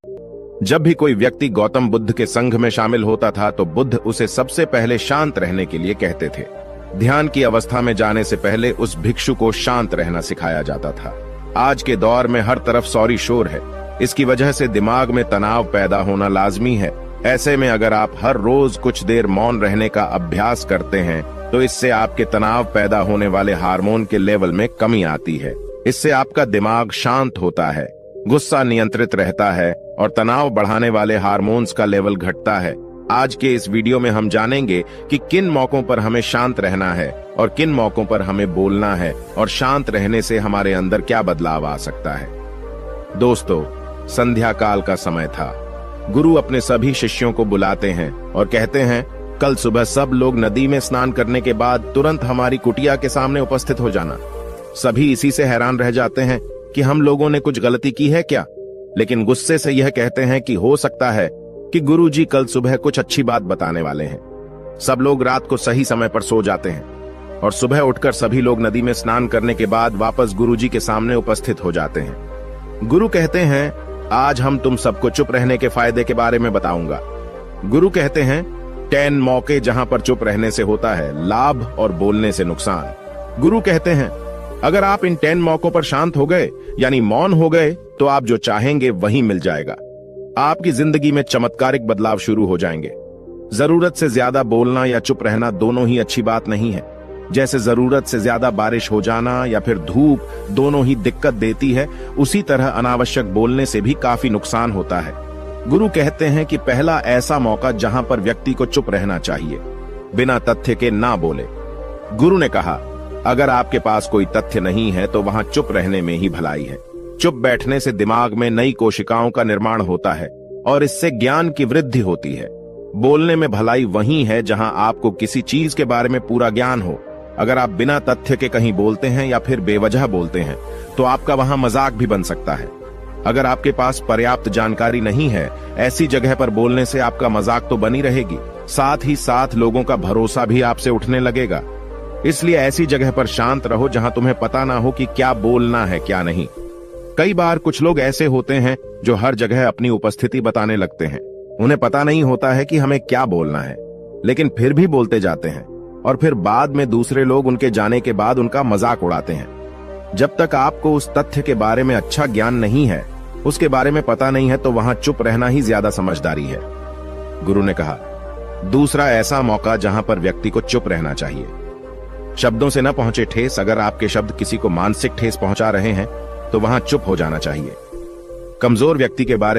जब भी कोई व्यक्ति गौतम बुद्ध के संघ में शामिल होता था तो बुद्ध उसे सबसे पहले शांत रहने के लिए कहते थे। ध्यान की अवस्था में जाने से पहले उस भिक्षु को शांत रहना सिखाया जाता था। आज के दौर में हर तरफ सौरी शोर है। इसकी वजह से दिमाग में तनाव पैदा होना लाजमी है। ऐसे में अगर आप हर रोज कुछ देर मौन रहने का अभ्यास करते हैं तो इससे आपके तनाव पैदा होने वाले हार्मोन के लेवल में कमी आती है। इससे आपका दिमाग शांत होता है, गुस्सा नियंत्रित रहता है और तनाव बढ़ाने वाले हार्मोन्स का लेवल घटता है। आज के इस वीडियो में हम जानेंगे कि किन मौकों पर हमें शांत रहना है और किन मौकों पर हमें बोलना है और शांत रहने से हमारे अंदर क्या बदलाव आ सकता है। दोस्तों, संध्या काल का समय था। गुरु अपने सभी शिष्यों को बुलाते हैं और कहते हैं, कल सुबह सब लोग नदी में स्नान करने के बाद तुरंत हमारी कुटिया के सामने उपस्थित हो जाना। सभी इसी से हैरान रह जाते हैं कि हम लोगों ने कुछ गलती की है क्या, लेकिन गुस्से से यह कहते हैं कि हो सकता है कि गुरुजी कल सुबह कुछ अच्छी बात बताने वाले हैं। सब लोग रात को सही समय पर सो जाते हैं और सुबह उठकर सभी लोग नदी में स्नान करने के बाद वापस गुरुजी के सामने उपस्थित हो जाते हैं। गुरु कहते हैं, आज हम तुम सबको चुप रहने के फायदे के बारे में बताऊंगा। गुरु कहते हैं, 10 मौके जहां पर चुप रहने से होता है लाभ और बोलने से नुकसान। गुरु कहते हैं, अगर आप इन 10 मौकों पर शांत हो गए यानी मौन हो गए तो आप जो चाहेंगे वही मिल जाएगा। आपकी जिंदगी में चमत्कारिक बदलाव शुरू हो जाएंगे। जरूरत से ज्यादा बोलना या चुप रहना दोनों ही अच्छी बात नहीं है। जैसे जरूरत से ज्यादा बारिश हो जाना या फिर धूप दोनों ही दिक्कत देती है, उसी तरह अनावश्यक बोलने से भी काफी नुकसान होता है। गुरु कहते हैं कि पहला ऐसा मौका जहां पर व्यक्ति को चुप रहना चाहिए, बिना तथ्य के ना बोले। गुरु ने कहा, अगर आपके पास कोई तथ्य नहीं है तो वहां चुप रहने में ही भलाई है। चुप बैठने से दिमाग में नई कोशिकाओं का निर्माण होता है और इससे ज्ञान की वृद्धि होती है। बोलने में भलाई वही है जहां आपको किसी चीज के बारे में पूरा ज्ञान हो। अगर आप बिना तथ्य के कहीं बोलते हैं या फिर बेवजह बोलते हैं तो आपका वहां मजाक भी बन सकता है। अगर आपके पास पर्याप्त जानकारी नहीं है, ऐसी जगह पर बोलने से आपका मजाक तो बनी रहेगी, साथ ही साथ लोगों का भरोसा भी आपसे उठने लगेगा। इसलिए ऐसी जगह पर शांत रहो जहां तुम्हें पता ना हो कि क्या बोलना है क्या नहीं। कई बार कुछ लोग ऐसे होते हैं जो हर जगह अपनी उपस्थिति बताने लगते हैं। उन्हें पता नहीं होता है कि हमें क्या बोलना है, लेकिन फिर भी बोलते जाते हैं और फिर बाद में दूसरे लोग उनके जाने के बाद उनका मजाक उड़ाते हैं। जब तक आपको उस तथ्य के बारे में अच्छा ज्ञान नहीं है, उसके बारे में पता नहीं है, तो वहां चुप रहना ही ज्यादा समझदारी है। गुरु ने कहा, दूसरा ऐसा मौका जहां पर व्यक्ति को चुप रहना चाहिए। शब्दों से न पहुंचे ठेस। अगर आपके शब्द किसी को मानसिक ठेस पहुंचा रहे हैं तो वहां चुप हो जाना चाहिए। कमजोर व्यक्ति के बारे